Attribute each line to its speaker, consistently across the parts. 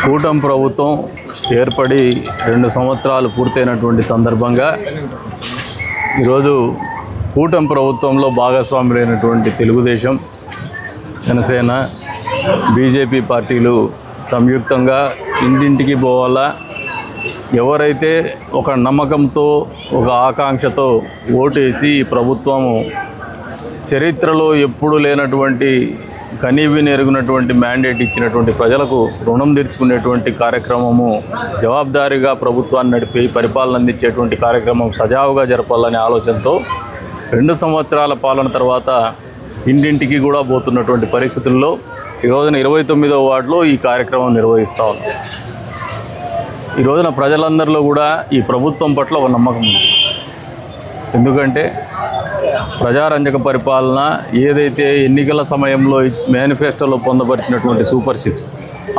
Speaker 1: కూటమి ప్రభుత్వం ఏర్పడి 2 సంవత్సరాలు పూర్తయినటువంటి సందర్భంగా ఈరోజు కూటమి ప్రభుత్వంలో భాగస్వాములైనటువంటి తెలుగుదేశం, జనసేన, బీజేపీ పార్టీలు సంయుక్తంగా ఇంటింటికి పోవాలా, ఎవరైతే ఒక నమ్మకంతో ఒక ఆకాంక్షతో ఓటేసి ఈ ప్రభుత్వము చరిత్రలో ఎప్పుడూ లేనటువంటి కనీవిని ఎరుగునటువంటి మ్యాండేట్ ఇచ్చినటువంటి ప్రజలకు రుణం తీర్చుకునేటువంటి కార్యక్రమము, జవాబుదారీగా ప్రభుత్వాన్ని నడిపి పరిపాలన అందించేటువంటి కార్యక్రమం సజావుగా జరపాలనే ఆలోచనతో 2 సంవత్సరాల పాలన తర్వాత ఇంటింటికి కూడా పోతున్నటువంటి పరిస్థితుల్లో ఈ రోజున 29వ వార్డులో ఈ కార్యక్రమం నిర్వహిస్తూ ఉన్నాం. ఈ రోజున ప్రజలందరిలో కూడా ఈ ప్రభుత్వం పట్ల ఒక నమ్మకం ఉంది. ఎందుకంటే ప్రజారంజక పరిపాలన ఏదైతే ఎన్నికల సమయంలో మేనిఫెస్టోలో పొందపరిచినటువంటి సూపర్ 6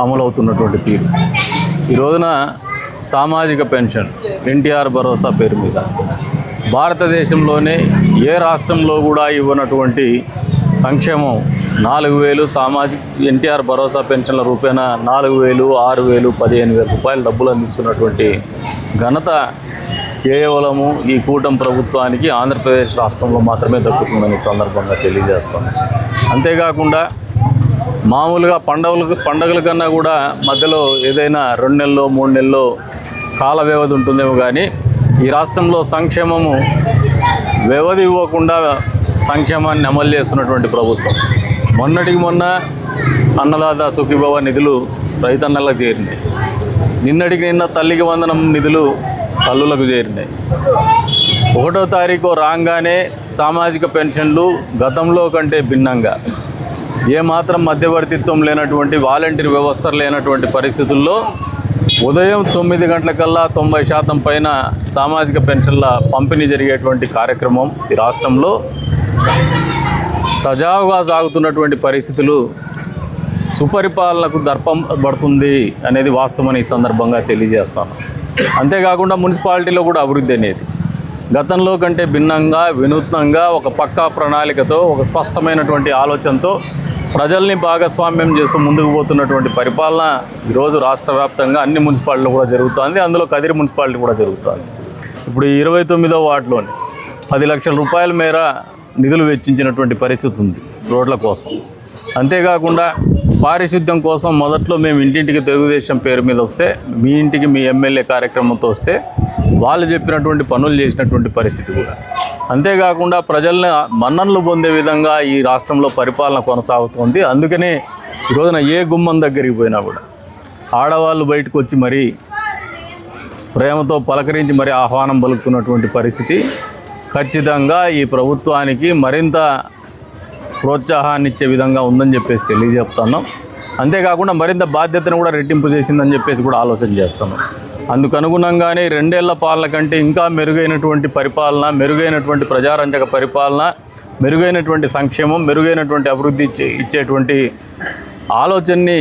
Speaker 1: అమలవుతున్నటువంటి తీరు, ఈ రోజున సామాజిక పెన్షన్ ఎన్టీఆర్ భరోసా పేరు మీద భారతదేశంలోనే ఏ రాష్ట్రంలో కూడా ఇవ్వనటువంటి సంక్షేమం 4,000 సామాజిక ఎన్టీఆర్ భరోసా పెన్షన్ల రూపేణ 4,000, 6,000, 15,000 రూపాయలు డబ్బులు అందిస్తున్నటువంటి ఘనత కేవలము ఈ కూటమి ప్రభుత్వానికి ఆంధ్రప్రదేశ్ రాష్ట్రంలో మాత్రమే దక్కుతుందని సందర్భంగా తెలియజేస్తాను. అంతేకాకుండా మామూలుగా పండగల కన్నా కూడా మధ్యలో ఏదైనా 2 నెలల్లో 3 నెలల్లో కాల వ్యవధి ఉంటుందేమో, కానీ ఈ రాష్ట్రంలో సంక్షేమము వ్యవధి ఇవ్వకుండా సంక్షేమాన్ని అమలు చేస్తున్నటువంటి ప్రభుత్వం. మొన్నటికి మొన్న అన్నదాత సుఖీభవ నిధులు రైతన్నలకు చేరినాయి. నిన్నటికి నిన్న తల్లికి వందనం నిధులు తల్లులకు చేరినాయి. 1వ తారీఖు రాగానే సామాజిక పెన్షన్లు గతంలో కంటే భిన్నంగా ఏమాత్రం మధ్యవర్తిత్వం లేనటువంటి వాలంటీర్ వ్యవస్థ లేనటువంటి పరిస్థితుల్లో ఉదయం 9 గంటలకల్లా 90% పైన సామాజిక పెన్షన్ల పంపిణీ జరిగేటువంటి కార్యక్రమం ఈ రాష్ట్రంలో సజావుగా సాగుతున్నటువంటి పరిస్థితులు సుపరిపాలనకు దర్పం పడుతుంది అనేది వాస్తవమని ఈ సందర్భంగా తెలియజేస్తాను. అంతేకాకుండా మున్సిపాలిటీలో కూడా అభివృద్ధి అనేది గతంలో కంటే భిన్నంగా, వినూత్నంగా, ఒక పక్కా ప్రణాళికతో, ఒక స్పష్టమైనటువంటి ఆలోచనతో ప్రజల్ని భాగస్వామ్యం చేస్తూ ముందుకు పోతున్నటువంటి పరిపాలన ఈరోజు రాష్ట్ర వ్యాప్తంగా అన్ని మున్సిపాలిటీలు కూడా జరుగుతుంది. అందులో కదిరి మున్సిపాలిటీ కూడా జరుగుతుంది. ఇప్పుడు 29వ వార్డులోని 10 లక్షల రూపాయల మేర నిధులు వెచ్చించినటువంటి పరిస్థితి ఉంది రోడ్ల కోసం. అంతేకాకుండా పారిశుద్ధ్యం కోసం మొదట్లో మేము ఇంటింటికి తెలుగుదేశం పేరు మీద వస్తే, మీ ఇంటికి మీ ఎమ్మెల్యే కార్యక్రమంతో వస్తే వాళ్ళు చెప్పినటువంటి పనులు చేసినటువంటి పరిస్థితి కూడా. అంతేకాకుండా ప్రజల్ని మన్ననలు పొందే విధంగా ఈ రాష్ట్రంలో పరిపాలన కొనసాగుతుంది. అందుకనే ఈరోజున ఏ గుమ్మం దగ్గరికి పోయినా కూడా ఆడవాళ్ళు బయటకు వచ్చి మరీ ప్రేమతో పలకరించి మరీ ఆహ్వానం పలుకుతున్నటువంటి పరిస్థితి ఖచ్చితంగా ఈ ప్రభుత్వానికి మరింత ప్రోత్సాహాన్ని ఇచ్చే విధంగా ఉందని చెప్పేసి తెలియజేస్తున్నాం. అంతేకాకుండా మరింత బాధ్యతను కూడా రెట్టింపు చేసిందని చెప్పేసి కూడా ఆలోచన చేస్తున్నాం. అందుకు అనుగుణంగానే 2 ఏళ్ల పాలన కంటే ఇంకా మెరుగైనటువంటి పరిపాలన, మెరుగైనటువంటి ప్రజారంజక పరిపాలన, మెరుగైనటువంటి సంక్షేమం, మెరుగైనటువంటి అభివృద్ధి ఇచ్చేటువంటి ఆలోచనని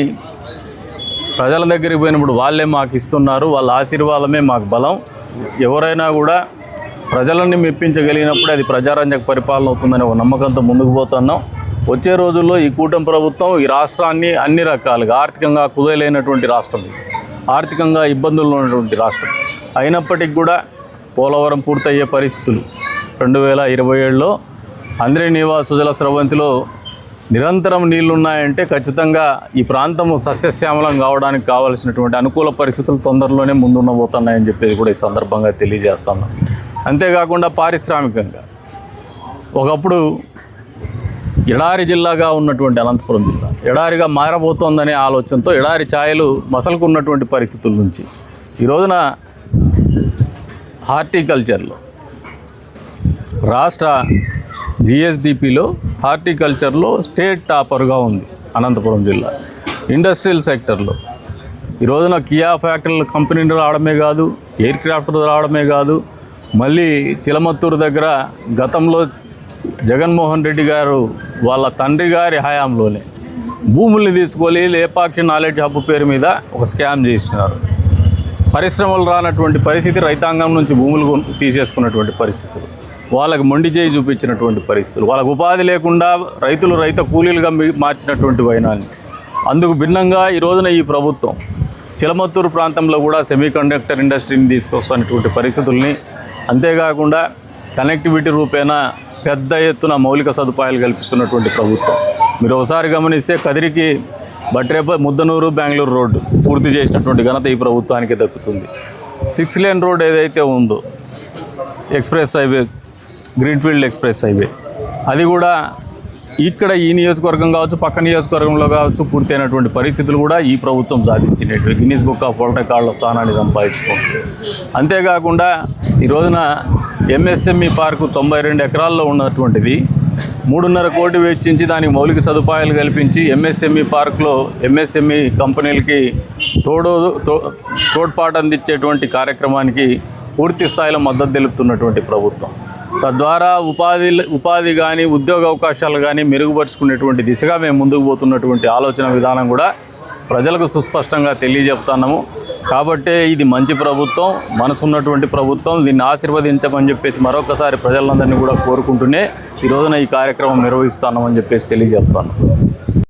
Speaker 1: ప్రజల దగ్గరికి పోయినప్పుడు వాళ్ళే మాకు ఇస్తున్నారు. వాళ్ళ ఆశీర్వాదమే మాకు బలం. ఎవరైనా కూడా ప్రజలని మెప్పించగలిగినప్పుడు అది ప్రజారంజక పరిపాలన అవుతుందని ఒక నమ్మకంతో ముందుకు పోతున్నాం. వచ్చే రోజుల్లో ఈ కూటమి ప్రభుత్వం ఈ రాష్ట్రాన్ని అన్ని రకాలుగా ఆర్థికంగా కుదేలైనటువంటి రాష్ట్రం, ఆర్థికంగా ఇబ్బందుల్లో ఉన్నటువంటి రాష్ట్రం అయినప్పటికీ కూడా పోలవరం పూర్తయ్యే పరిస్థితులు 2027లో అందరి నివాస సుజల స్రవంతిలో నిరంతరం నీళ్లున్నాయంటే ఖచ్చితంగా ఈ ప్రాంతము సస్యశ్యామలం కావడానికి కావాల్సినటువంటి అనుకూల పరిస్థితులు తొందరలోనే ముందుండబోతున్నాయని చెప్పేసి కూడా ఈ సందర్భంగా తెలియజేస్తున్నాం. అంతేకాకుండా పారిశ్రామికంగా ఒకప్పుడు ఎడారి జిల్లాగా ఉన్నటువంటి అనంతపురం జిల్లా ఎడారిగా మారబోతోందనే ఆలోచనతో ఎడారి ఛాయలు మసలుకున్నటువంటి పరిస్థితుల నుంచి ఈ రోజున హార్టికల్చర్లో రాష్ట్ర జిఎస్డిపిలో హార్టికల్చర్లో స్టేట్ టాపర్గా ఉంది అనంతపురం జిల్లా. ఇండస్ట్రియల్ సెక్టర్లో ఈ రోజున కియా ఫ్యాక్టరీల కంపెనీలు రావడమే కాదు, ఎయిర్ క్రాఫ్ట్ రావడమే కాదు, మళ్ళీ చిలమత్తూరు దగ్గర గతంలో జగన్మోహన్ రెడ్డి గారు వాళ్ళ తండ్రి గారి హయాంలోనే భూముల్ని తీసుకొని లేపాక్షి నాలెడ్జ్ హబ్ పేరు మీద ఒక స్కామ్ చేసినారు. పరిశ్రమలు రానటువంటి పరిస్థితి, రైతాంగం నుంచి భూములు తీసేసుకున్నటువంటి పరిస్థితులు, వాళ్ళకి మొండి చేయి చూపించినటువంటి పరిస్థితులు, వాళ్ళకు ఉపాధి లేకుండా రైతులు రైత కూలీలుగా మార్చినటువంటి వైనాన్ని అందుకు భిన్నంగా ఈ రోజున ఈ ప్రభుత్వం చిలమత్తూరు ప్రాంతంలో కూడా సెమీకండక్టర్ ఇండస్ట్రీని తీసుకొస్తున్నటువంటి పరిస్థితుల్ని, అంతేకాకుండా కనెక్టివిటీ రూపేణా పెద్ద ఎత్తున మౌలిక సదుపాయాలు కల్పిస్తున్నటువంటి ప్రభుత్వం. మీరు ఒకసారి గమనిస్తే కదిరికి బట్రేప ముద్దనూరు బెంగళూరు రోడ్డు పూర్తి చేసినటువంటి ఘనత ఈ ప్రభుత్వానికి దక్కుతుంది. 6 లేన్ రోడ్ ఏదైతే ఉందో express highway, greenfield express highway, అది కూడా ఇక్కడ ఈ నియోజకవర్గం కావచ్చు, పక్క నియోజకవర్గంలో కావచ్చు పూర్తయినటువంటి పరిస్థితులు కూడా ఈ ప్రభుత్వం సాధించినవి. గిన్నీస్ బుక్ ఆఫ్ వరల్డ్ రికార్డుల స్థానాన్ని సంపాదించుకుంటుంది. అంతేకాకుండా ఈ రోజున ఎంఎస్ఎంఈ పార్కు 92 ఎకరాల్లో ఉన్నటువంటిది 3.5 కోటి వెచ్చించి దానికి మౌలిక సదుపాయాలు కల్పించి ఎంఎస్ఎంఈ పార్కులో ఎంఎస్ఎంఈ కంపెనీలకి తోడ్పాటు అందించేటువంటి కార్యక్రమానికి పూర్తి స్థాయిలో మద్దతు తెలుపుతున్నటువంటి ప్రభుత్వం. తద్వారా ఉపాధి కానీ ఉద్యోగ అవకాశాలు కానీ మెరుగుపరుచుకునేటువంటి దిశగా మేము ముందుకు పోతున్నటువంటి ఆలోచన విధానం కూడా ప్రజలకు సుస్పష్టంగా తెలియజెప్తున్నాము. కాబట్టే ఇది మంచి ప్రభుత్వం, మనసున్నటువంటి ప్రభుత్వం, దీన్ని ఆశీర్వదించమని చెప్పేసి మరొకసారి ప్రజలందరినీ కూడా కోరుకుంటూనే ఈ రోజున ఈ కార్యక్రమం నిర్వహిస్తున్నామని చెప్పేసి తెలియజెప్తాను.